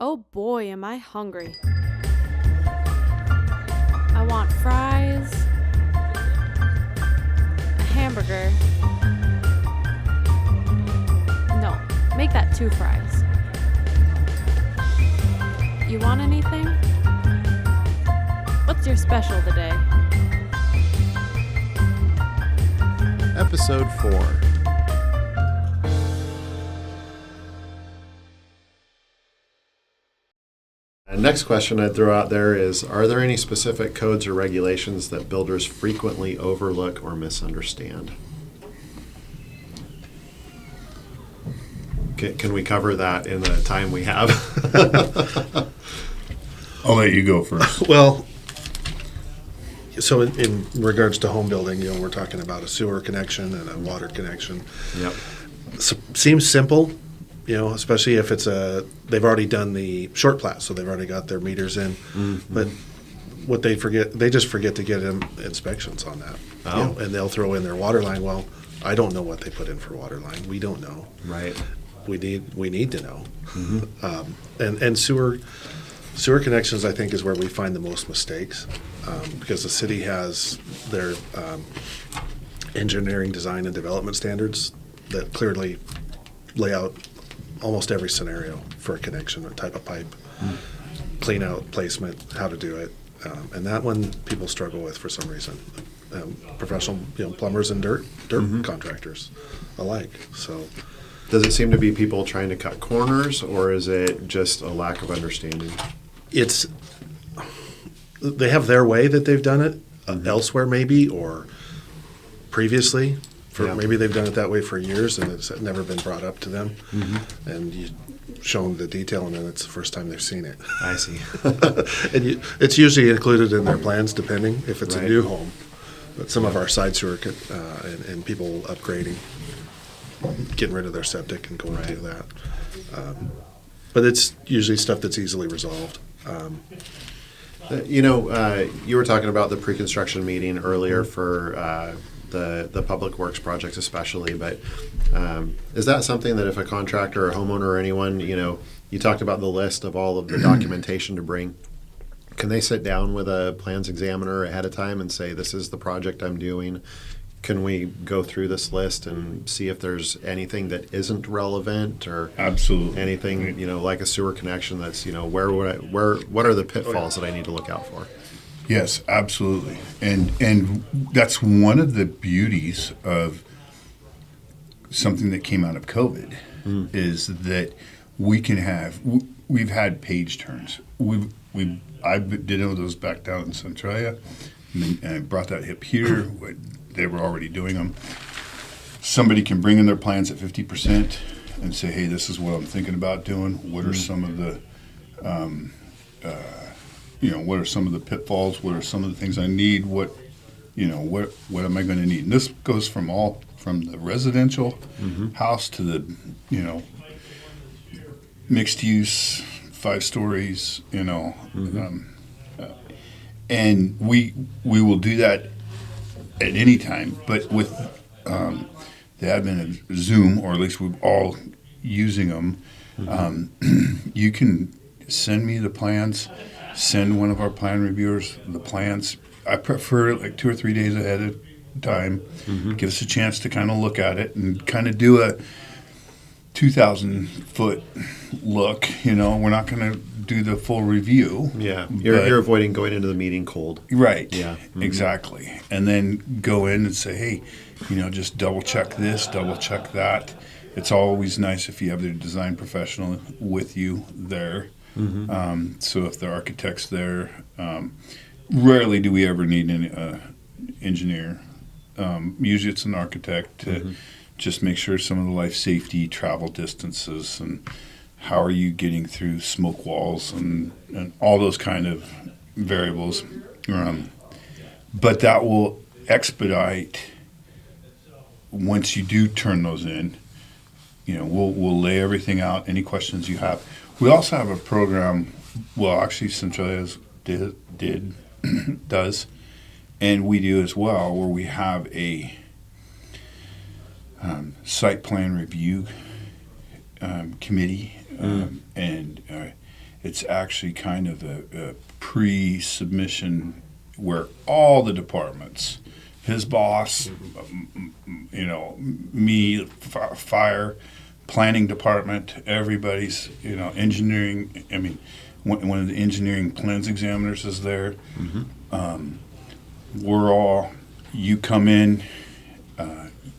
Oh boy, am I hungry. I want fries, a hamburger. No, make that 2 fries. You want anything? What's your special today? Episode 4. Next question I'd throw out there is, are there any specific codes or regulations that builders frequently overlook or misunderstand? Can we cover that in the time we have? I'll let you go first. Well, so in regards to home building, we're talking about a sewer connection and a water connection. Yep. Seems simple, especially if they've already done the short plat, so they've already got their meters in. Mm-hmm. But what they just forget to get inspections on that. Oh. And they'll throw in their water line. Well, I don't know what they put in for water line. We don't know. Right. We need to know. Mm-hmm. And sewer connections, I think, is where we find the most mistakes, because the city has their engineering, design, and development standards that clearly lay out almost every scenario for a connection, a type of pipe, clean out, placement, how to do it. And that one people struggle with for some reason. Professional plumbers and dirt contractors alike. So, does it seem to be people trying to cut corners, or is it just a lack of understanding? They have their way that they've done it elsewhere maybe, or previously. Maybe they've done it that way for years and it's never been brought up to them. Mm-hmm. And you show them the detail and then it's the first time they've seen it. I see. And it's usually included in their plans depending if it's right. a new home. But some of our side sewer and people upgrading, getting rid of their septic and going to do that. But it's usually stuff that's easily resolved. You were talking about the pre-construction meeting earlier for the public works projects especially, but is that something that if a contractor or homeowner or anyone, you talked about the list of all of the documentation to bring, can they sit down with a plans examiner ahead of time and say, this is the project I'm doing? Can we go through this list and see if there's anything that isn't relevant, or Absolutely anything, like a sewer connection that's, what are the pitfalls that I need to look out for? Yes, absolutely. And that's one of the beauties of something that came out of COVID is that we've had page turns. I did those back down in Centralia, and I brought that hip here. They were already doing them. Somebody can bring in their plans at 50% and say, hey, this is what I'm thinking about doing. What are some of the what are some of the pitfalls? What are some of the things I need? What am I going to need? And this goes from the residential house to the, mixed use, 5 stories, and we will do that at any time. But with the advent of Zoom, or at least we're all using them, you can send me the plans. Send one of our plan reviewers the plans. I prefer like 2 or 3 days ahead of time. Give us a chance to kind of look at it and kind of do a 2,000-foot look. We're not going to do the full review. Yeah, you're avoiding going into the meeting cold. Right. Yeah. Exactly. And then go in and say, hey, just double check this, double check that. It's always nice if you have the design professional with you there. So if the architect's there, rarely do we ever need an engineer. Usually it's an architect to just make sure some of the life safety, travel distances, and how are you getting through smoke walls and all those kind of variables. But that will expedite once you do turn those in. We'll lay everything out, any questions you have. We also have a program, well, actually Centralia does, and we do as well, where we have a site plan review committee, and It's actually kind of a pre-submission where all the departments, his boss, me, fire, planning department, everybody's, engineering. I mean, one of the engineering plans examiners is there. You come in,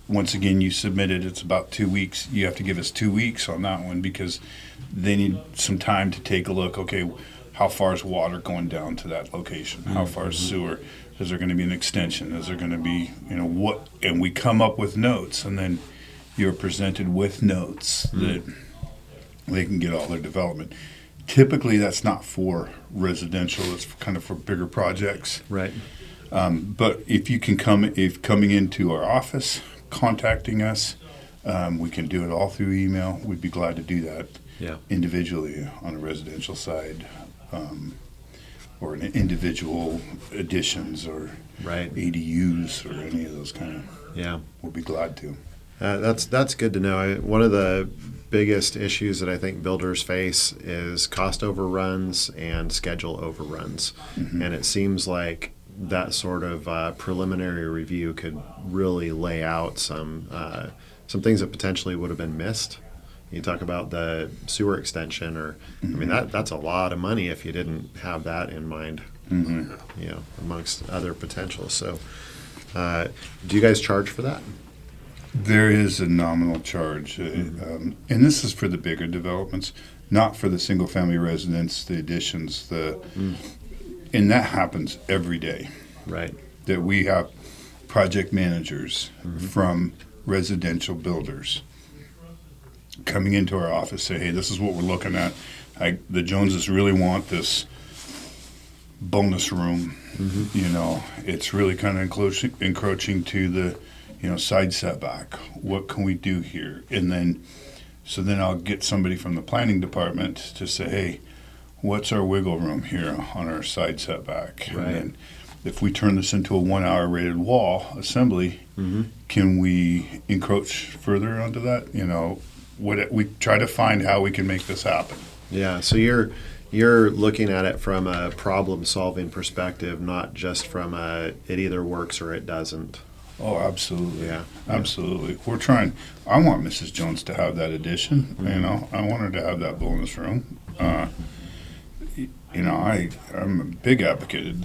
once again, you submit it, it's about 2 weeks. You have to give us 2 weeks on that one because they need some time to take a look. Okay, how far is water going down to that location? How far is sewer? Is there going to be an extension? Is there going to be, what? And we come up with notes, and then you're presented with notes that they can get all their development. Typically, that's not for residential. It's kind of for bigger projects. Right. But if you can coming into our office, contacting us, we can do it all through email. We'd be glad to do that individually on a residential side, or an individual additions or ADUs or any of those kind of. Yeah. We'll be glad to. That's good to know. One of the biggest issues that I think builders face is cost overruns and schedule overruns. And it seems like that sort of preliminary review could really lay out some things that potentially would have been missed. You talk about the sewer extension, or I mean that's a lot of money if you didn't have that in mind. Amongst other potentials. So, do you guys charge for that? There is a nominal charge, and this is for the bigger developments, not for the single-family residence, the additions, and that happens every day. Right. That we have project managers from residential builders coming into our office, say, hey, this is what we're looking at. The Joneses really want this bonus room. It's really kind of encroaching to the side setback. What can we do here? And then I'll get somebody from the planning department to say, hey, what's our wiggle room here on our side setback? Right. And then if we turn this into a 1 hour rated wall assembly, can we encroach further onto that? We try to find how we can make this happen. Yeah. So you're looking at it from a problem-solving perspective, not just from it either works or it doesn't. Oh, absolutely. Yeah. Absolutely. We're trying. I want Mrs. Jones to have that addition. I want her to have that bonus room. I'm a big advocate.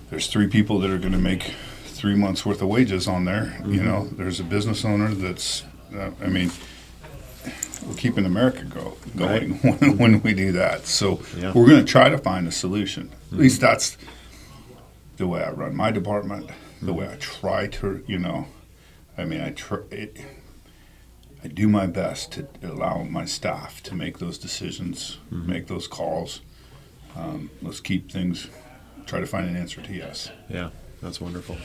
There's 3 people that are going to make 3 months worth of wages on there. There's a business owner that's, we're keeping America going when we do that. So we're going to try to find a solution. At least that's the way I run my department, the way I try to, I do my best to allow my staff to make those decisions, make those calls. Let's keep things, try to find an answer to yes. Yeah, that's wonderful.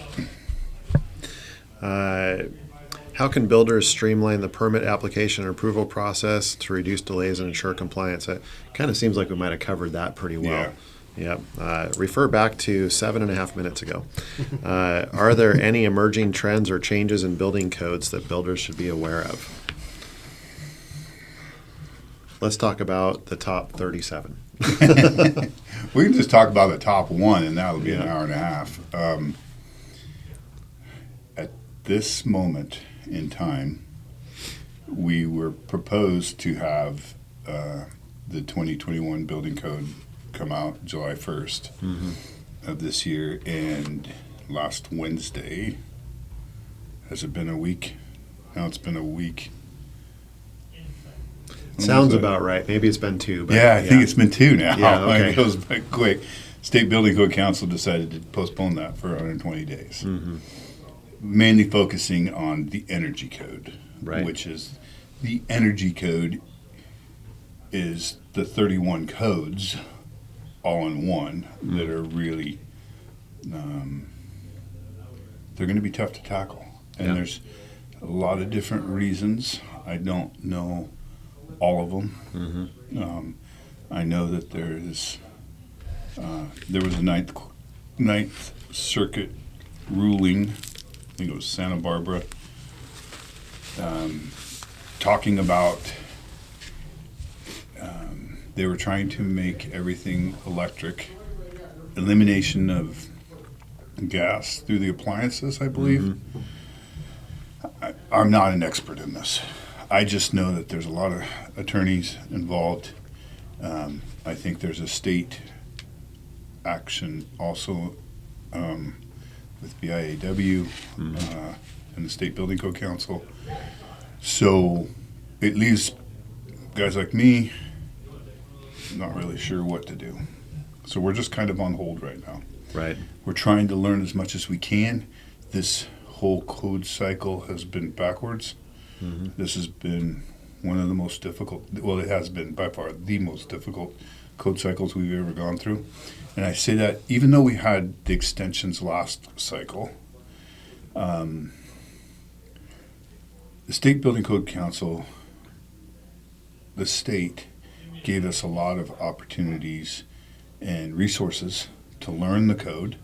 How can builders streamline the permit application and approval process to reduce delays and ensure compliance? It kind of seems like we might have covered that pretty well. Yeah. Refer back to 7.5 minutes ago. Are there any emerging trends or changes in building codes that builders should be aware of? Let's talk about the top 37. We can just talk about the top one, and that'll be an hour and a half. At this moment in time, we were proposed to have the 2021 building code come out July 1st of this year, and last Wednesday, has it been a week? No, it's been a week. Sounds about right. Maybe it's been 2. But I think it's been 2 now. Yeah, okay. It goes by quick. State Building Code Council decided to postpone that for 120 days. Mainly focusing on the energy code, which is the energy code is the 31 codes all in one that are really, they're going to be tough to tackle. And there's a lot of different reasons. I don't know all of them. I know that there was a ninth Circuit ruling, I think it was Santa Barbara, talking about They were trying to make everything electric, elimination of gas through the appliances, I believe. I'm not an expert in this. I just know that there's a lot of attorneys involved. I think there's a state action also with BIAW and the State Building Code Council. So it leaves guys like me not really sure what to do. So we're just kind of on hold right now. Right. We're trying to learn as much as we can. This whole code cycle has been backwards. This has been one of the most difficult, well, it has been by far the most difficult code cycles we've ever gone through. And I say that even though we had the extensions last cycle, the State Building Code Council, the state, gave us a lot of opportunities and resources to learn the code.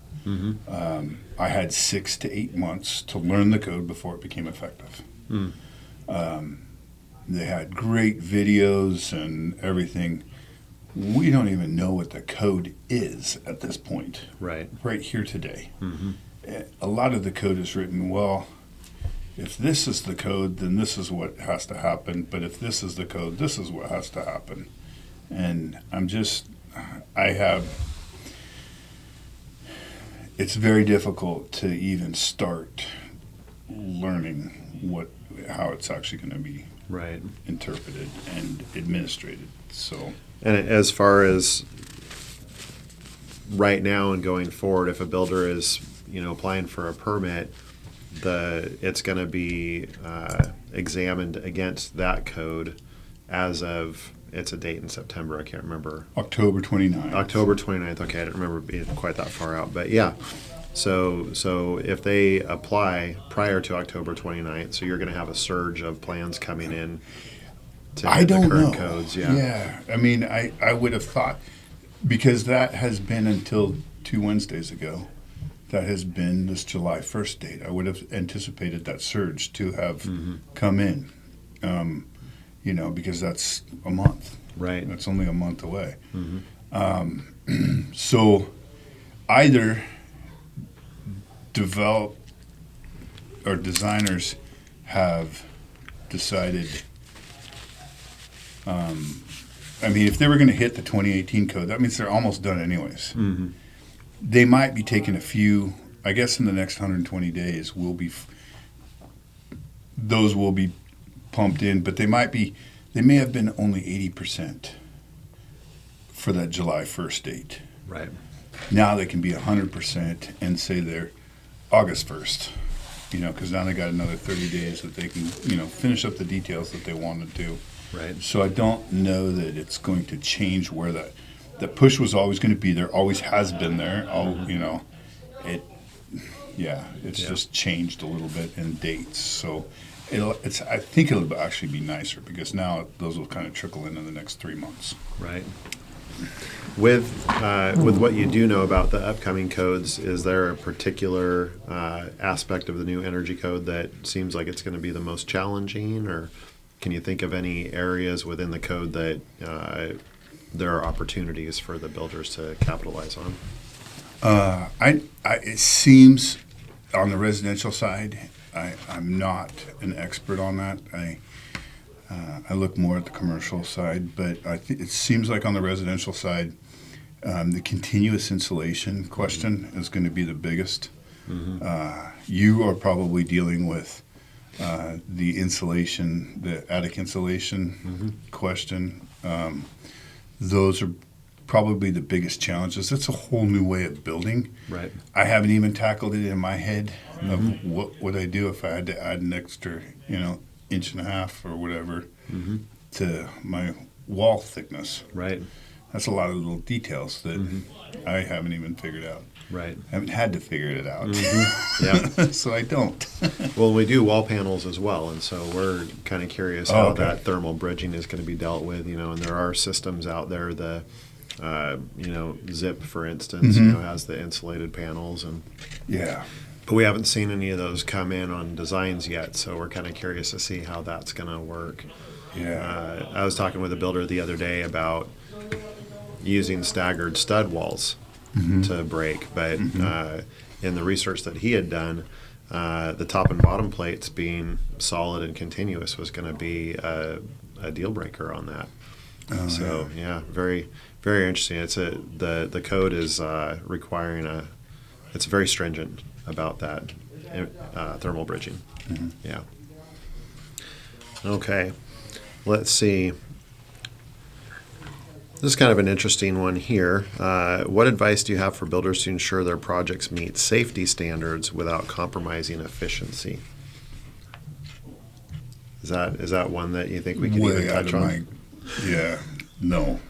I had 6 to 8 months to learn the code before it became effective. They had great videos and everything. We don't even know what the code is at this point. Right. Right here today. A lot of the code is written, well, if this is the code, then this is what has to happen. But if this is the code, this is what has to happen. And it's very difficult to even start learning how it's actually going to be Right. interpreted and administrated. So, And as far as right now and going forward, if a builder is, applying for a permit, it's going to be examined against that code as of, it's a date in September, I can't remember. October 29th. October 29th, okay, I don't remember being quite that far out, but yeah. So if they apply prior to October 29th, so you're going to have a surge of plans coming in to I hit the don't current know. codes. Yeah. Yeah. I mean, I would have thought, because that has been until 2 Wednesdays ago, that has been this July 1st date. I would have anticipated that surge to have come in, because that's a month. Right. That's only a month away. So either develop or designers have decided, if they were going to hit the 2018 code, that means they're almost done anyways. They might be taking a few, I guess in the next 120 days, those will be pumped in, but they may have been only 80% for that July 1st date. Right. Now they can be 100% and say they're August 1st, because now they got another 30 days that they can, finish up the details that they want to do. Right. So I don't know that it's going to change where the push was always going to be there, always has been there. It's just changed a little bit in dates. So I think it'll actually be nicer because now those will kind of trickle in the next 3 months. Right. With what you do know about the upcoming codes, is there a particular aspect of the new energy code that seems like it's going to be the most challenging, or can you think of any areas within the code that there are opportunities for the builders to capitalize on? It seems on the residential side, I'm not an expert on that. I look more at the commercial side, but it seems like on the residential side, the continuous insulation question is going to be the biggest. You are probably dealing with the insulation, the attic insulation question. Those are probably the biggest challenges. It's a whole new way of building. Right. I haven't even tackled it in my head of what would I do if I had to add an extra, 1.5 inches or whatever to my wall thickness. Right. That's a lot of little details that I haven't even figured out. Right. I haven't had to figure it out. Yeah. So I don't. Well, we do wall panels as well, and so we're kind of curious how that thermal bridging is going to be dealt with, and there are systems out there, the Zip, for instance, has the insulated panels, but we haven't seen any of those come in on designs yet, so we're kind of curious to see how that's going to work. Yeah. I was talking with a builder the other day about using staggered stud walls to break. But in the research that he had done, the top and bottom plates being solid and continuous was going to be a deal breaker on that. So very, very interesting. It's the code is requiring it's very stringent about that thermal bridging. Yeah. Okay. Let's see. This is kind of an interesting one here. What advice do you have for builders to ensure their projects meet safety standards without compromising efficiency? Is that one that you think we could even touch on? No.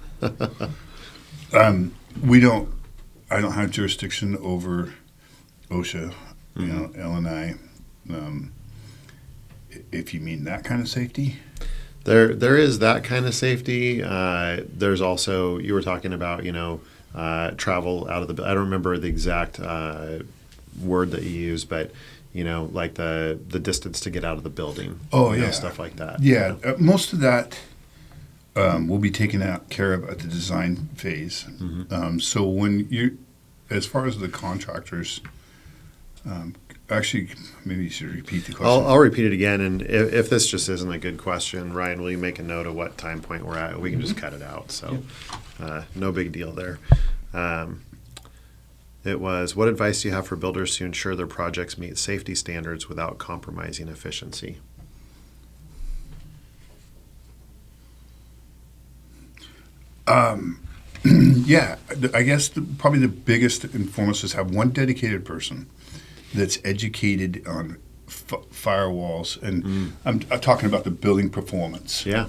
I don't have jurisdiction over OSHA, L&I. If you mean that kind of safety. There is that kind of safety. There's also, you were talking about, travel out of the, I don't remember the exact word that you used, but, like the distance to get out of the building. Stuff like that. Yeah, most of that will be taken care of at the design phase. So when as far as the contractors, actually, maybe you should repeat the question. I'll repeat it again, and if this just isn't a good question, Ryan, will you make a note of what time point we're at? We can just cut it out, so no big deal there. It was, what advice do you have for builders to ensure their projects meet safety standards without compromising efficiency? Yeah, I guess probably the biggest informants is have one dedicated person that's educated on firewalls, and I'm talking about the building performance. Yeah.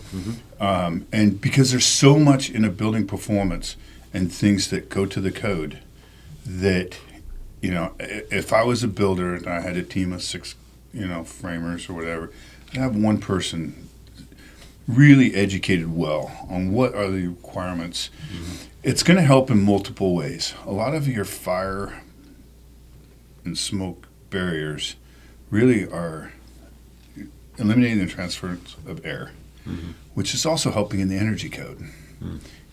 And because there's so much in a building performance and things that go to the code that, if I was a builder and I had a team of 6, framers or whatever, I'd have one person really educated well on what are the requirements. It's going to help in multiple ways. A lot of your fire and smoke barriers really are eliminating the transference of air, which is also helping in the energy code.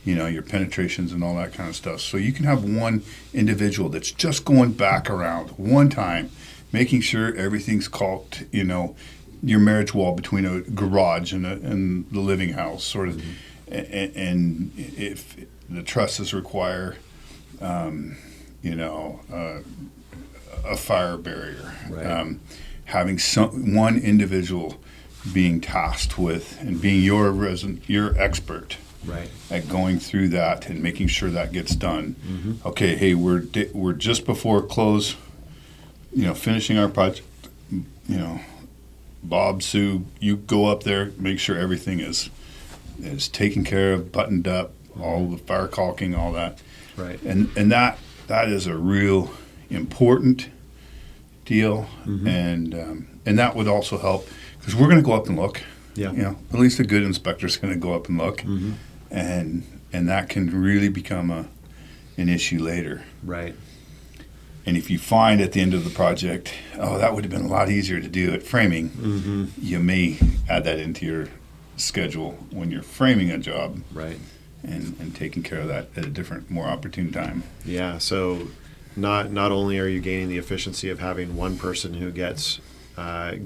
Your penetrations and all that kind of stuff. So you can have one individual that's just going back around one time, making sure everything's caulked, your marriage wall between a garage and the living house, sort of. And if the trusses require, a fire barrier, Right. Having one individual being tasked with and being your expert Right. at going through that and making sure that gets done. Okay, hey, we're just before close, finishing our project. Bob, Sue, you go up there, make sure everything is taken care of, buttoned up, all the fire caulking, all that. Right. And that is a real important deal, and that would also help because we're going to go up and look. Yeah. At least a good inspector is going to go up and look, and that can really become an issue later. Right. And if you find at the end of the project, that would have been a lot easier to do at framing, you may add that into your schedule when you're framing a job, Right. and taking care of that at a different, more opportune time. Yeah. So not only are you gaining the efficiency of having one person who gets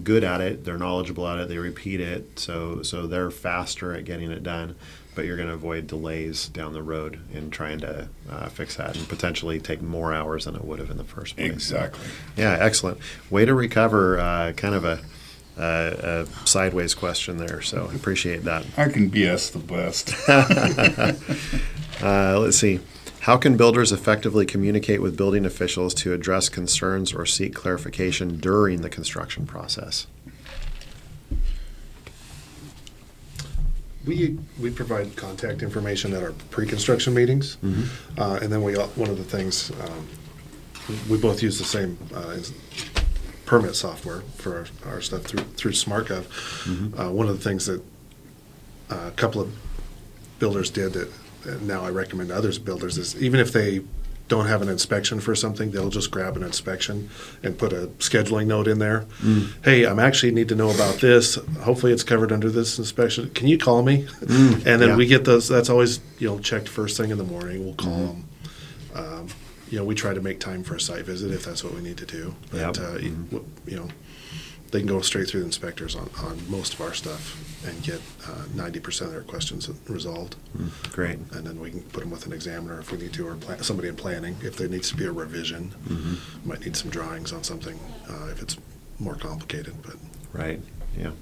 good at it, they're knowledgeable at it, they repeat it, so they're faster at getting it done, but you're going to avoid delays down the road in trying to fix that and potentially take more hours than it would have in the first place. Exactly. Yeah, excellent. Way to recover kind of a sideways question there, so I appreciate that. I can BS the best. Let's see. How can builders effectively communicate with building officials to address concerns or seek clarification during the construction process? We provide contact information at our pre-construction meetings, and then one of the things we both use the same permit software for our stuff through SmartGov. One of the things that a couple of builders did that now I recommend to others builders is even if they don't have an inspection for something, they'll just grab an inspection and put a scheduling note in there. Hey, I'm actually need to know about this. Hopefully it's covered under this inspection. Can you call me? And then Yeah. we get those, that's always, checked first thing in the morning. We'll call them. We try to make time for a site visit if that's what we need to do. But, they can go straight through the inspectors on most of our stuff and get 90% of their questions resolved. Great. And then we can put them with an examiner if we need to, or somebody in planning if there needs to be a revision. Might need some drawings on something if it's more complicated. But Right. Yeah.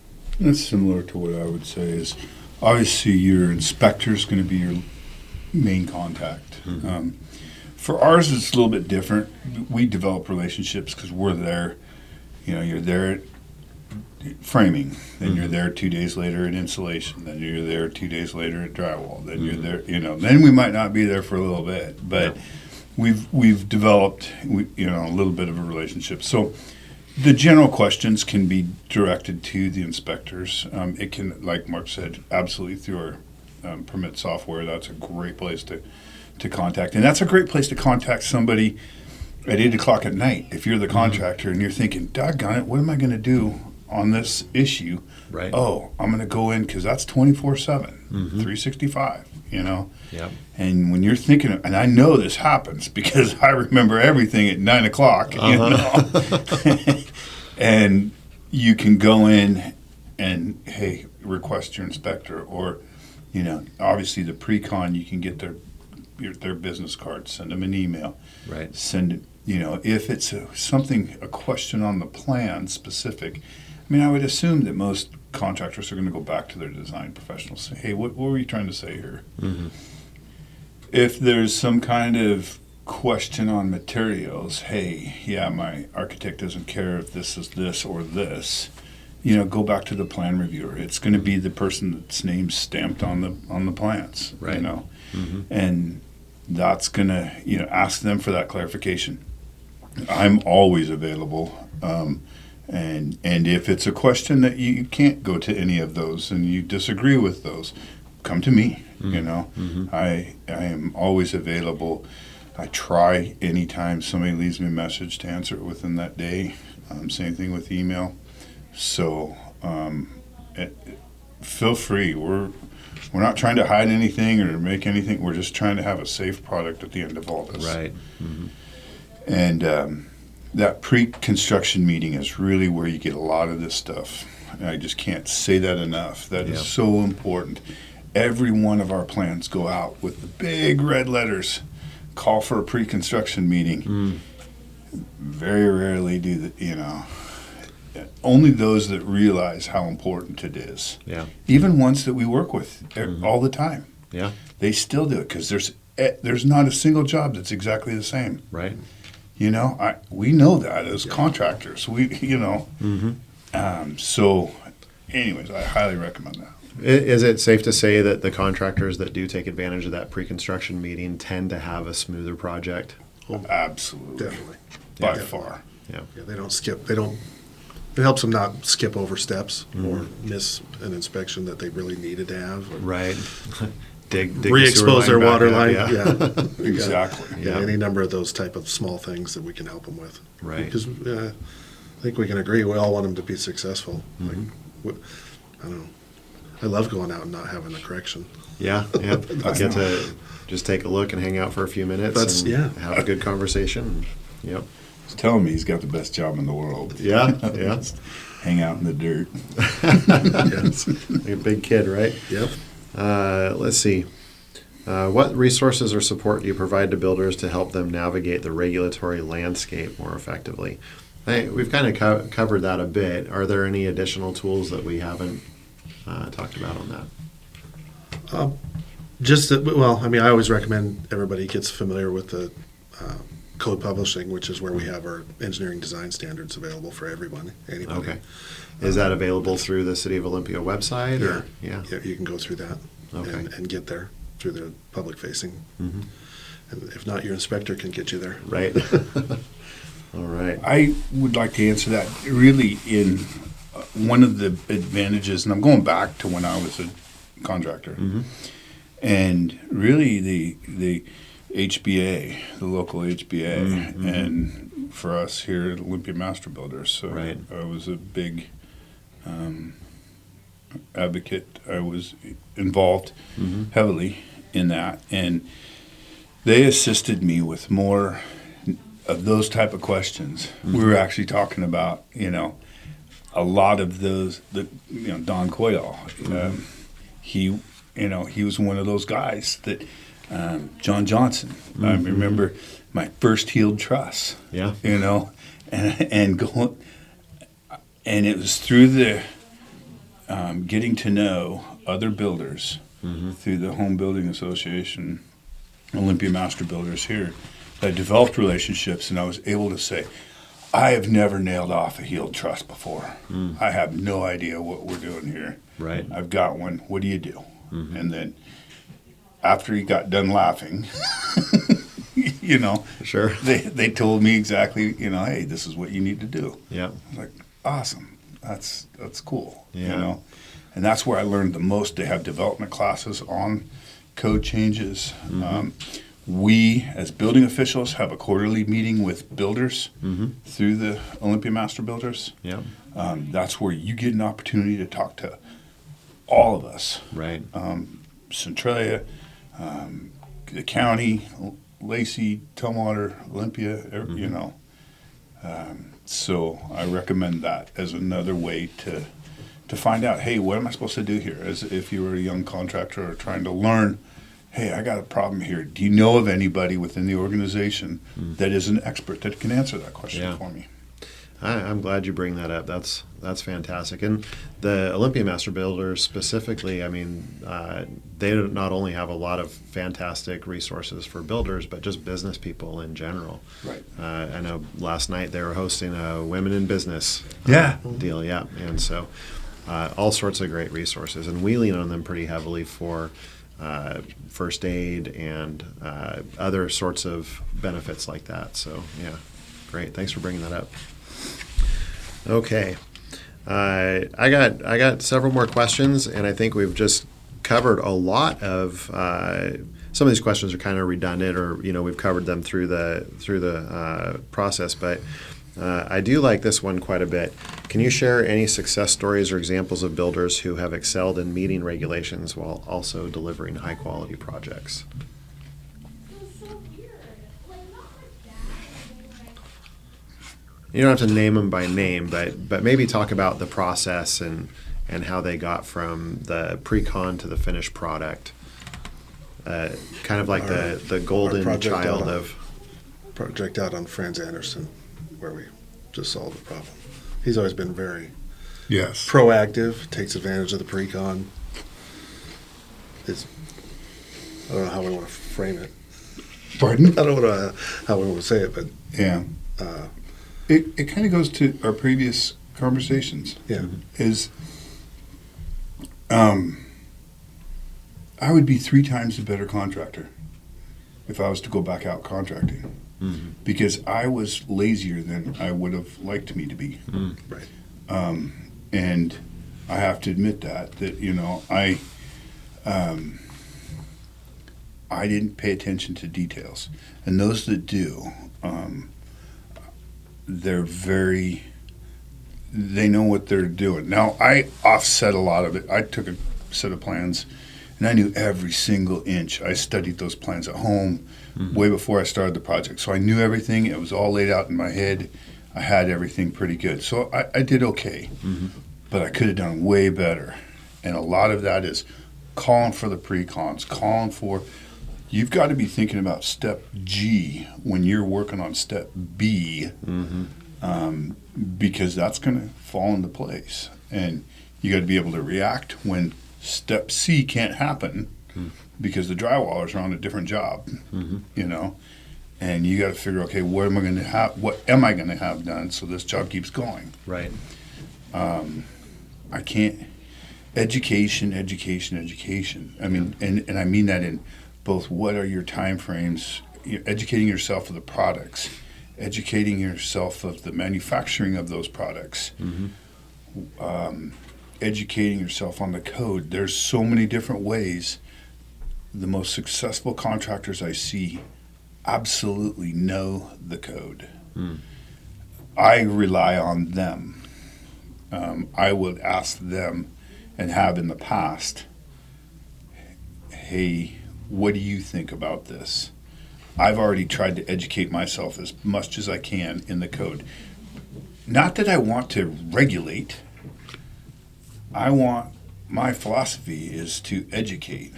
That's similar to what I would say is, obviously your inspector is going to be your main contact. For ours, it's a little bit different. We develop relationships because we're there. You're there at framing, then you're there 2 days later at insulation, then you're there 2 days later at drywall, then you're there, then we might not be there for a little bit, but we've developed, a little bit of a relationship. So the general questions can be directed to the inspectors. It can, like Mark said, absolutely through our permit software. That's a great place to contact, and that's a great place to contact somebody at 8 o'clock at night. If you're the contractor and you're thinking, doggone it, what am I going to do on this issue? Right. Oh, I'm going to go in because that's 24/7, 365, Yep. And when you're thinking, and I know this happens because I remember everything at 9 o'clock, and you can go in and, hey, request your inspector, or, obviously the pre-con, you can get their business card, send them an email. Right. Send it, if it's a question on the plan specific. I would assume that most contractors are going to go back to their design professionals and say, hey, what were you trying to say here? If there's some kind of question on materials, hey, yeah, my architect doesn't care if this is this or this, go back to the plan reviewer. It's going to be the person that's name's stamped on the plans, Right. And that's going to, ask them for that clarification. I'm always available. And if it's a question that you can't go to any of those and you disagree with those, come to me. I am always available. I try anytime somebody leaves me a message to answer it within that day. Same thing with email. So feel free. We're not trying to hide anything or make anything. We're just trying to have a safe product at the end of all this. Right. And that pre-construction meeting is really where you get a lot of this stuff. And I just can't say that enough. That is so important. Every one of our plans go out with the big red letters, call for a pre-construction meeting. Very rarely do only those that realize how important it is. Yeah. Even ones that we work with all the time. Yeah. They still do it because there's not a single job that's exactly the same. Right. We know that as contractors. So, anyways, I highly recommend that. Is it safe to say that the contractors that do take advantage of that pre-construction meeting tend to have a smoother project? Absolutely. definitely. By far. Yeah. Yeah, they don't skip. It helps them not skip over steps or miss an inspection that they really needed to have. Or Right. dig the sewer re-expose their back water up, line. Yeah. Yeah. Exactly. Yeah, Yeah. any number of those type of small things that we can help them with. Right. Because I think we can agree we all want them to be successful. Like, I don't know. I love going out and not having a correction. Yeah. Yeah. I get to just take a look and hang out for a few minutes and have a good conversation. Yep. He's telling me he's got the best job in the world. Yeah. Yeah. Hang out in the dirt. Like a big kid, right? Yep. Let's see. What resources or support do you provide to builders to help them navigate the regulatory landscape more effectively? We've kind of covered that a bit. Are there any additional tools that we haven't talked about on that? I always recommend everybody gets familiar with the code publishing, which is where we have our engineering design standards available for everyone, anybody. Okay. Is that available through the City of Olympia website? Or? Yeah. Yeah, you can go through that Okay. and get there through the public facing. Mm-hmm. And if not, your inspector can get you there. Right. All right. I would like to answer that really in one of the advantages, and I'm going back to when I was a contractor. And really HBA, the local HBA, and for us here at Olympia Master Builders. So Right. I was a big advocate. I was involved heavily in that, and they assisted me with more of those type of questions. We were actually talking about, a lot of those, Don Coyle, he was one of those guys that, John Johnson, I remember my first heeled truss, Yeah. and going, and it was through the, getting to know other builders through the Home Building Association, Olympia Master Builders here, I developed relationships, and I was able to say, I have never nailed off a heeled truss before. I have no idea what we're doing here. Right. I've got one. What do you do? And then after he got done laughing, Sure. they told me exactly, hey, this is what you need to do. Yeah. I was like, awesome. That's cool. Yeah. And that's where I learned the most. They have development classes on code changes. We, as building officials, have a quarterly meeting with builders through the Olympia Master Builders. Yeah. That's where you get an opportunity to talk to all of us. Right. Centralia, the county, Lacey, Tumwater, Olympia, so I recommend that as another way to find out, hey, what am I supposed to do here? As if you were a young contractor or trying to learn, hey, I got a problem here. Do you know of anybody within the organization that is an expert that can answer that question for me? I'm glad you bring that up. That's fantastic. And the Olympia Master Builders specifically, I mean, they not only have a lot of fantastic resources for builders, but just business people in general. Right. I know last night they were hosting a Women in Business deal, and so all sorts of great resources. And we lean on them pretty heavily for first aid and other sorts of benefits like that. So, yeah, great. Thanks for bringing that up. Okay, I got several more questions, and I think we've just covered a lot of. Some of these questions are kind of redundant, or we've covered them through the process. But I do like this one quite a bit. Can you share any success stories or examples of builders who have excelled in meeting regulations while also delivering high quality projects? You don't have to name them by name, but maybe talk about the process and how they got from the pre-con to the finished product. Kind of like the golden child of... Project out on Franz Anderson, where we just solved the problem. He's always been very proactive, takes advantage of the pre-con. I don't know how we want to frame it. Pardon? I don't know how we want to say it, but... Yeah. It kind of goes to our previous conversations. Yeah. I would be 3 times a better contractor if I was to go back out contracting, because I was lazier than I would have liked me to be. Right. And I have to admit that I didn't pay attention to details, and those that do, they know what they're doing. Now, I offset a lot of it. I took a set of plans, and I knew every single inch. I studied those plans at home way before I started the project. So I knew everything. It was all laid out in my head. I had everything pretty good. So I did okay, but I could have done way better. And a lot of that is calling for the pre-cons, you've got to be thinking about step G when you're working on step B, because that's going to fall into place. And you got to be able to react when step C can't happen because the drywallers are on a different job, and you got to figure, okay, what am I going to have done so this job keeps going? Right. I can't. Education. I mean, and I mean that in both what are your time frames, educating yourself of the products, educating yourself of the manufacturing of those products, educating yourself on the code. There's so many different ways. The most successful contractors I see absolutely know the code. I rely on them. I would ask them, and have in the past, hey, what do you think about this? I've already tried to educate myself as much as I can in the code. Not that I want to regulate. My philosophy is to educate,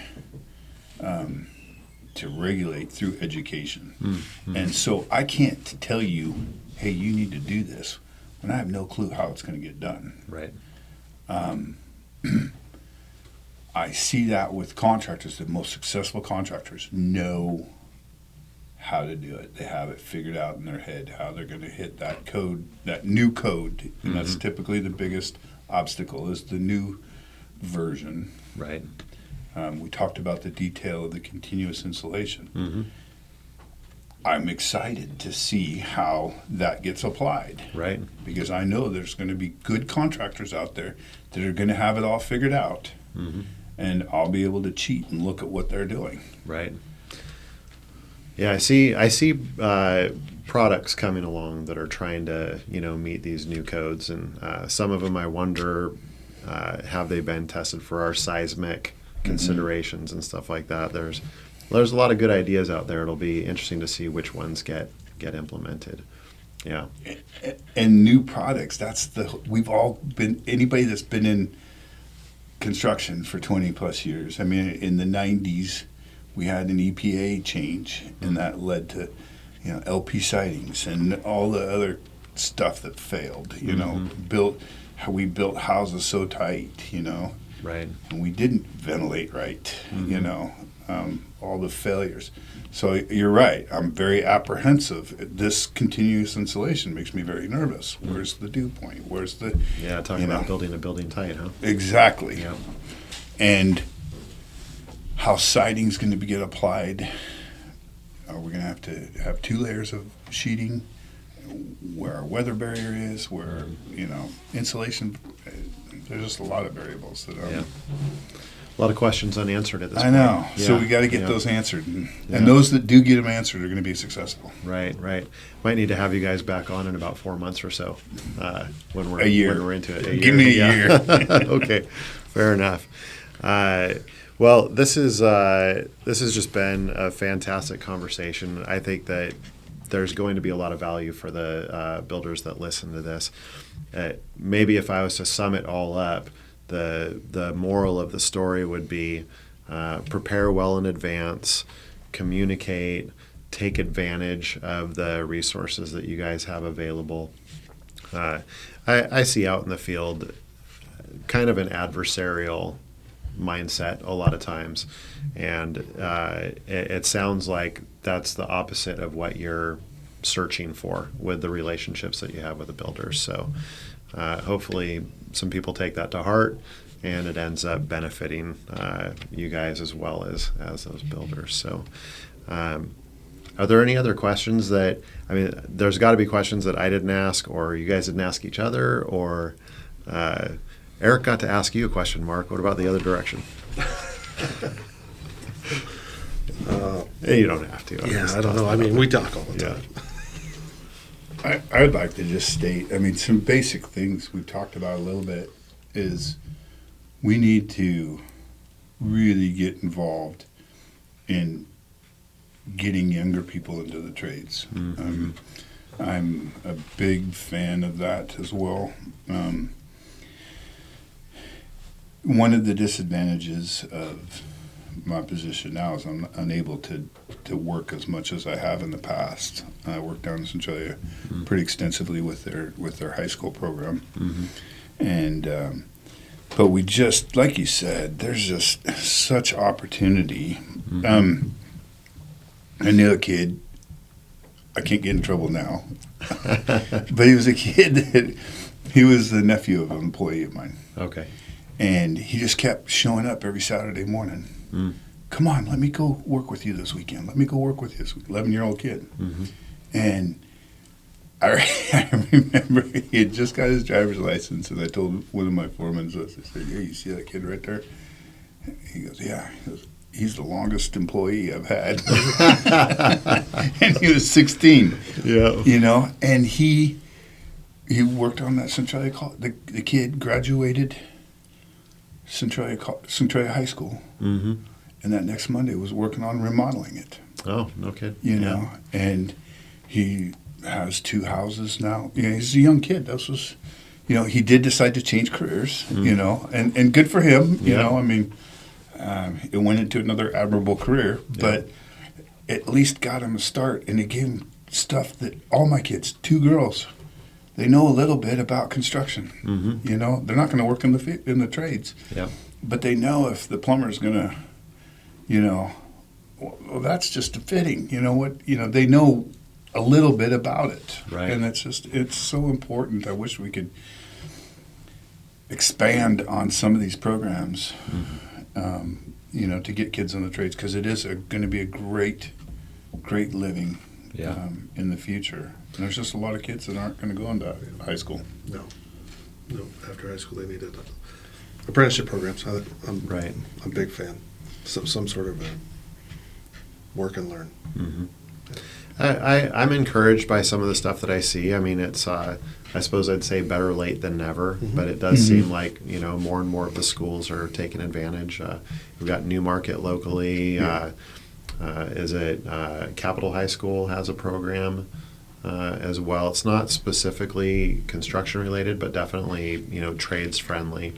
to regulate through education. And so I can't tell you, hey, you need to do this, when I have no clue how it's going to get done. Right. I see that with contractors. The most successful contractors know how to do it. They have it figured out in their head how they're going to hit that code, that new code, and that's typically the biggest obstacle is the new version. Right. We talked about the detail of the continuous installation. I'm excited to see how that gets applied. Right. Because I know there's going to be good contractors out there that are going to have it all figured out. And I'll be able to cheat and look at what they're doing. Right. Yeah, I see products coming along that are trying to, meet these new codes, and some of them I wonder, have they been tested for our seismic considerations and stuff like that. There's a lot of good ideas out there. It'll be interesting to see which ones get implemented. Yeah. And new products. We've all been, anybody that's been in construction for 20 plus years. I mean, in the 90s, we had an EPA change, and that led to, LP sightings and all the other stuff that failed. We built houses so tight, Right. and we didn't ventilate right. All the failures. So you're right. I'm very apprehensive. This continuous installation makes me very nervous. Where's the dew point? Where's the Talking about building a building tight, huh? exactly? Yeah. And how siding's going to get applied. Are we going to have 2 layers of sheeting? Where our weather barrier is, where, insulation. There's just a lot of variables that are. Yeah. A lot of questions unanswered at this I point. know. So Yeah. we got to get those answered. And Yeah. those that do get them answered are going to be successful. Right. Might need to have you guys back on in about 4 months or so, when we're A year. when we're into it. Give me a year. Okay, fair enough. Well, this has just been a fantastic conversation. I think that there's going to be a lot of value for the builders that listen to this. Maybe if I was to sum it all up, the moral of the story would be prepare well in advance, communicate, take advantage of the resources that you guys have available. I see out in the field kind of an adversarial mindset a lot of times, and it sounds like that's the opposite of what you're searching for with the relationships that you have with the builders. So hopefully some people take that to heart, and it ends up benefiting you guys as well as those builders. So are there any other questions that, there's got to be questions that I didn't ask, or you guys didn't ask each other, or Eric got to ask you a question, Mark. What about the other direction? You don't have to. I don't know. We talk all the time. I would like to just state, some basic things we've talked about a little bit is we need to really get involved in getting younger people into the trades. I'm a big fan of that as well. One of the disadvantages of my position now is I'm unable to work as much as I have in the past. I worked down in Centralia pretty extensively with their high school program, and but we just, like you said, there's just such opportunity. I knew a kid. I can't get in trouble now, but he was a kid that he was the nephew of an employee of mine. Okay. And he just kept showing up every Saturday morning. Come on, let me go work with you this weekend. Let me go work with you this 11-year-old kid. And I remember he had just got his driver's license, and I told one of my foremen, I said, "Hey, you see that kid right there?" He goes, "Yeah." He goes, "He's the longest employee I've had." and he was 16. Yeah. You know, and he worked on that Centralia College. The kid graduated Centralia High School, Mm-hmm. and that next Monday was working on remodeling it. Oh, no kid. You know, and he has 2 houses now. You know, he's a young kid. This was, you know, he did decide to change careers. You know, and good for him. You Yeah. know, I mean, it went into another admirable career, but at least got him a start, and it gave him stuff that all my kids, 2 girls, they know a little bit about construction. Mm-hmm. You know, they're not going to work in the trades, Yeah. but they know if the plumber's going to, you know, well, that's just a fitting. You know what? You know, they know a little bit about it, Right. and it's so important. I wish we could expand on some of these programs. You know, to get kids in the trades, because it is going to be a great living in the future. And there's just a lot of kids that aren't going to go into high school. No, after high school, they needed apprenticeship programs. I'm Right. a big fan. Some sort of a work and learn. Mm-hmm. I'm encouraged by some of the stuff that I see. I mean, it's I suppose I'd say better late than never, but it does seem like, you know, more and more of the schools are taking advantage. We've got Newmarket locally. Is it Capitol High School has a program as well. It's not specifically construction related, but definitely, you know, trades friendly.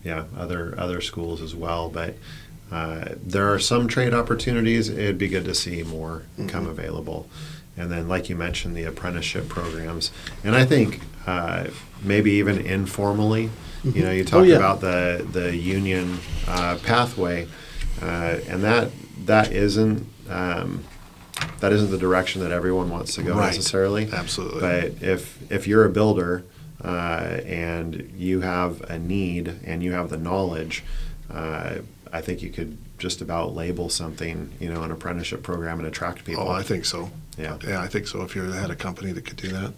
Other schools as well, but there are some trade opportunities. It'd be good to see more come available. And then, like you mentioned, the apprenticeship programs. And I think maybe even informally, you know, you talk about the union pathway, and that isn't the direction that everyone wants to go necessarily. Absolutely. But if you're a builder and you have a need and you have the knowledge, I think you could just about label something, you know, an apprenticeship program and attract people. Oh, I think so. Yeah. Yeah, I think so. If you had a company that could do that,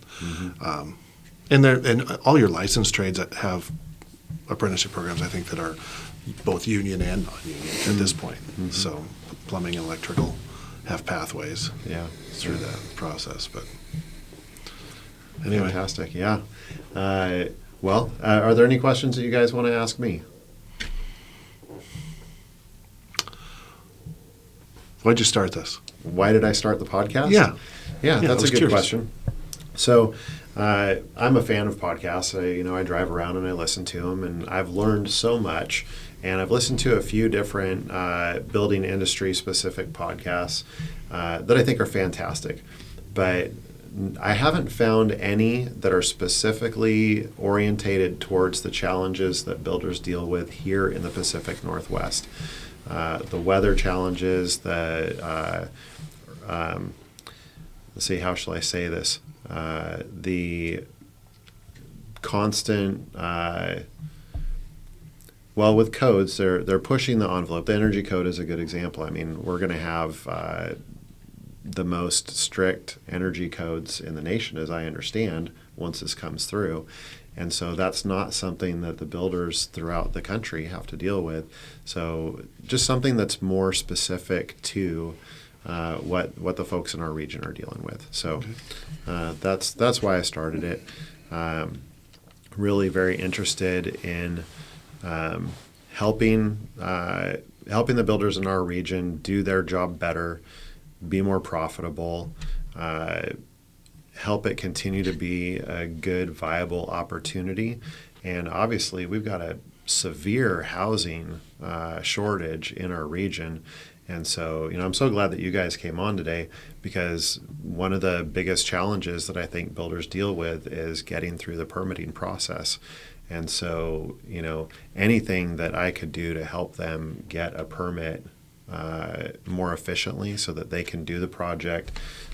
and all your licensed trades that have apprenticeship programs, I think that are both union and non-union at this point. So plumbing and electrical have pathways through that process. But anyway, Fantastic. Yeah. Well, are there any questions that you guys want to ask me? why'd you start this? Why did I start the podcast? Yeah, that's I a was good curious. question. So, I'm a fan of podcasts. I drive around and I listen to them, and I've learned so much. And I've listened to a few different building industry specific podcasts that I think are fantastic, but I haven't found any that are specifically orientated towards the challenges that builders deal with here in the Pacific Northwest. The weather challenges, let's see, how shall I say this? The constant, well, with codes, they're pushing the envelope. The energy code is a good example. I mean, we're going to have the most strict energy codes in the nation, as I understand, once this comes through. And so that's not something that the builders throughout the country have to deal with. So just something that's more specific to what the folks in our region are dealing with. So that's why I started it. Really very interested in helping the builders in our region do their job better, be more profitable, help it continue to be a good, viable opportunity. And obviously, we've got a severe housing shortage in our region. And so, I'm so glad that you guys came on today, because one of the biggest challenges that I think builders deal with is getting through the permitting process. And so, anything that I could do to help them get a permit more efficiently so that they can do the project.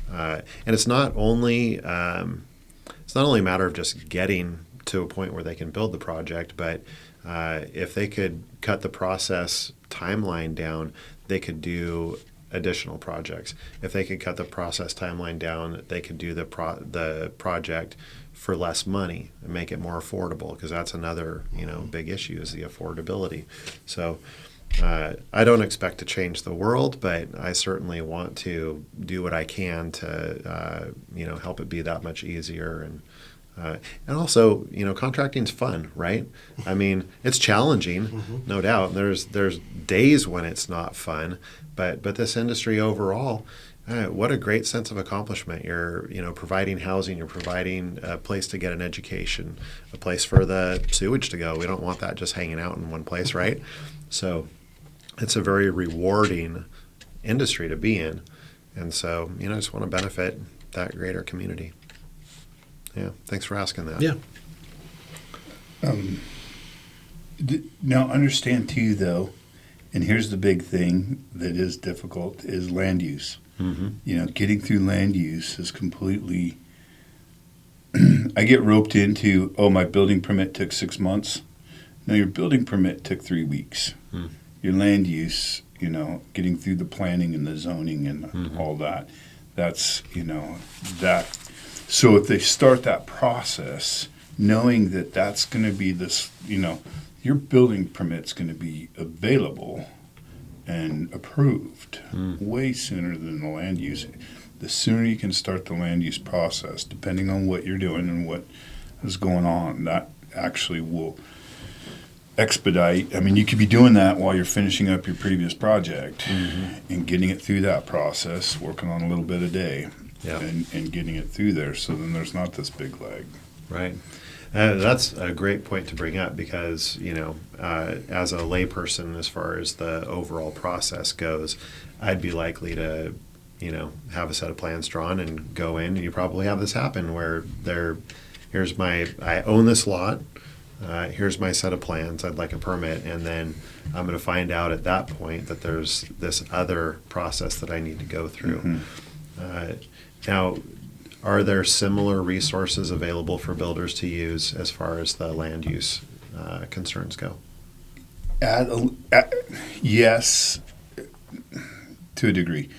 And it's not only a matter of just getting to a point where they can build the project, but if they could cut the process timeline down, they could do additional projects. If they could cut the process timeline down, they could do the project for less money and make it more affordable, because that's another big issue, is the affordability. So I don't expect to change the world, but I certainly want to do what I can to, help it be that much easier. And also, contracting's fun, right? I mean, it's challenging, no doubt. There's days when it's not fun, but this industry overall, what a great sense of accomplishment. You're, providing housing, you're providing a place to get an education, a place for the sewage to go. We don't want that just hanging out in one place, right? So it's a very rewarding industry to be in. And so, I just want to benefit that greater community. Yeah, thanks for asking that. Yeah. Now, understand too, though, and here's the big thing that is difficult, is land use. Mm-hmm. Getting through land use is completely, I get roped into, my building permit took 6 months. No, your building permit took 3 weeks. Your land use, getting through the planning and the zoning and all that, that's, that. So if they start that process, knowing that that's going to be this, your building permit's going to be available and approved way sooner than the land use. The sooner you can start the land use process, depending on what you're doing and what is going on, that actually will expedite. I mean, you could be doing that while you're finishing up your previous project and getting it through that process, working on a little bit a day. Yeah. And getting it through there, so then there's not this big lag. Right. That's a great point to bring up because, as a layperson, as far as the overall process goes, I'd be likely to, have a set of plans drawn and go in. And you probably have this happen where I own this lot. Here's my set of plans. I'd like a permit. And then I'm going to find out at that point that there's this other process that I need to go through. Now, are there similar resources available for builders to use as far as the land use concerns go? Yes, to a degree.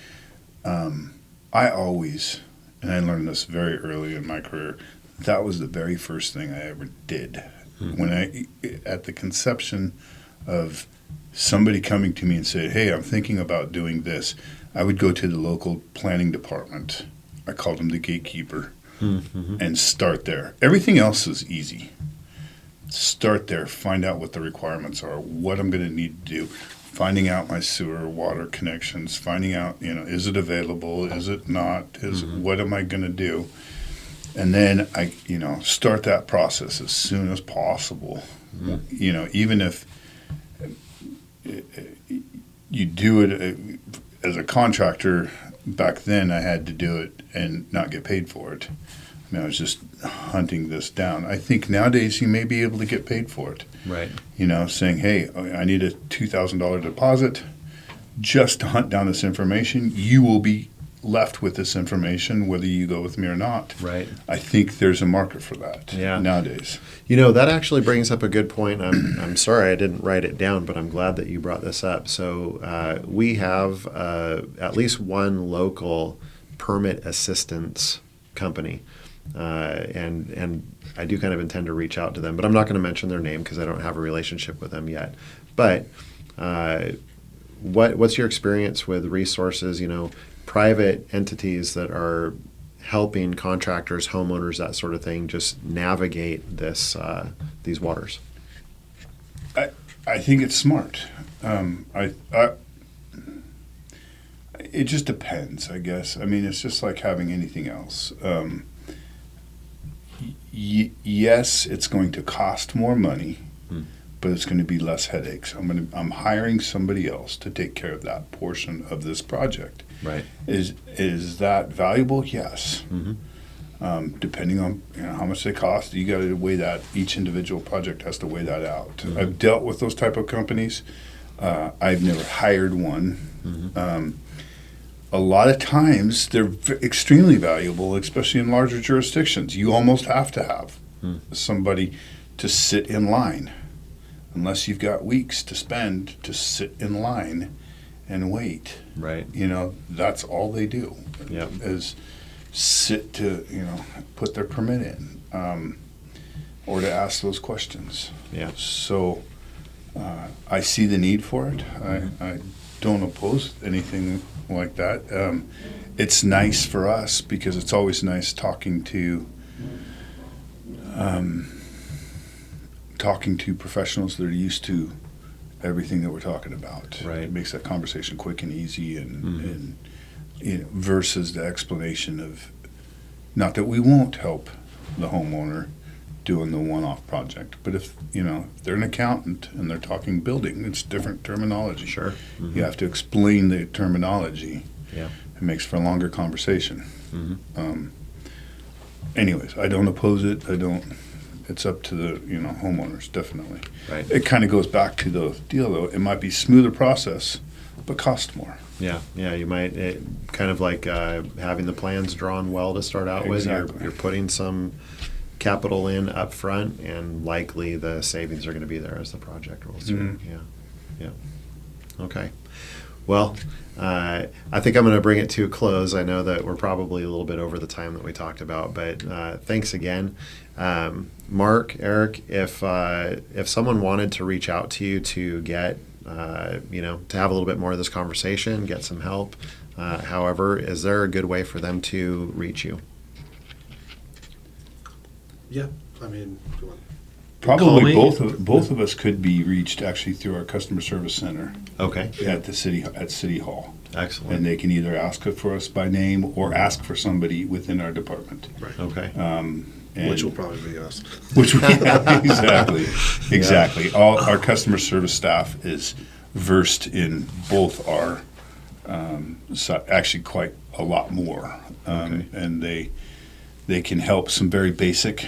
I always, and I learned this very early in my career, that was the very first thing I ever did. When at the conception of somebody coming to me and say, hey, I'm thinking about doing this, I would go to the local planning department. I called him the gatekeeper, and start there. Everything else is easy. Start there, find out what the requirements are, what I'm going to need to do, finding out my sewer, water connections, finding out, is it available, is it not, what am I going to do? And then I, start that process as soon as possible. Even if you do it as a contractor. Back then, I had to do it and not get paid for it. I was just hunting this down. I think nowadays you may be able to get paid for it. Right. Saying, hey, I need a $2,000 deposit just to hunt down this information. You will be left with this information whether you go with me or not. Right. I think there's a market for that nowadays. That actually brings up a good point. I'm sorry I didn't write it down, but I'm glad that you brought this up. So we have at least one local permit assistance company, and I do kind of intend to reach out to them, but I'm not going to mention their name because I don't have a relationship with them yet. But what's your experience with resources, private entities that are helping contractors, homeowners, that sort of thing, just navigate these waters? I think it's smart. It just depends, I guess. I mean, it's just like having anything else. Yes, it's going to cost more money, but it's going to be less headaches. I'm hiring somebody else to take care of that portion of this project. Right. Is that valuable? Yes. Depending on how much they cost, you got to weigh that. Each individual project has to weigh that out. I've dealt with those type of companies. I've never hired one. A lot of times they're extremely valuable, especially in larger jurisdictions. You almost have to have somebody to sit in line, unless you've got weeks to spend to sit in line and wait. Right. That's all they do. Yep. Is sit to, put their permit in, or to ask those questions. Yeah. So I see the need for it. I don't oppose anything like that. It's nice for us because it's always nice talking to professionals that are used to everything that we're talking about. Right. It makes that conversation quick and easy, and versus the explanation of, not that we won't help the homeowner doing the one-off project, but if they're an accountant and they're talking building, it's different terminology. Sure. You have to explain the terminology. Yeah. It makes for a longer conversation. Anyways, I don't oppose it. It's up to the homeowners, definitely. Right. It kind of goes back to the deal, though. It might be smoother process, but cost more. Yeah, you might kind of like having the plans drawn well to start out Exactly. with. You're putting some capital in up front, and likely the savings are going to be there as the project rolls through. Yeah. Okay. Well, I think I'm going to bring it to a close. I know that we're probably a little bit over the time that we talked about, but thanks again. Mark, Eric, if someone wanted to reach out to you to get, to have a little bit more of this conversation, get some help, however, is there a good way for them to reach you? Yeah, I mean, go on. Probably Call me. both of us could be reached actually through our customer service center Okay. at City Hall. Excellent. And they can either ask for us by name or ask for somebody within our department. Right. Okay. And Which will probably be us. Exactly. All our customer service staff is versed in both our, actually quite a lot more, Okay. and they can help some very basic.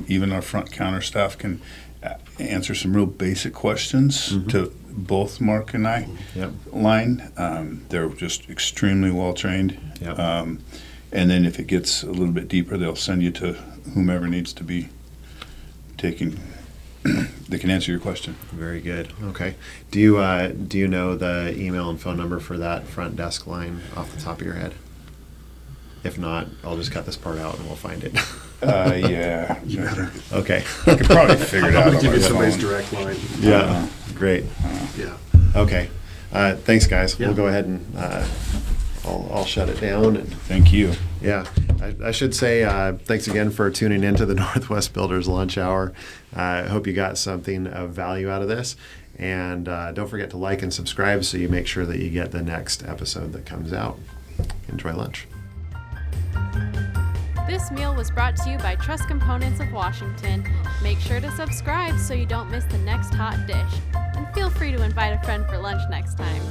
Even our front counter staff can answer some real basic questions to both Mark and I. Yep. They're just extremely well trained. Yep. And then if it gets a little bit deeper, they'll send you to whomever needs to be taken. They can answer your question. Very good. Okay. Do you know the email and phone number for that front desk line off the top of your head? If not, I'll just cut this part out and we'll find it. Yeah. You better. Okay. I could probably figure it out I'll on give my you somebody's phone. direct line. Yeah. Great. Yeah. Okay. Thanks, guys. Yeah. We'll go ahead and I'll shut it down. And Thank you. yeah, I should say thanks again for tuning into the Northwest Builders Lunch Hour. I hope you got something of value out of this. And don't forget to like and subscribe so you make sure that you get the next episode that comes out. Enjoy lunch. This meal was brought to you by Truss Components of Washington. Make sure to subscribe so you don't miss the next hot dish. And feel free to invite a friend for lunch next time.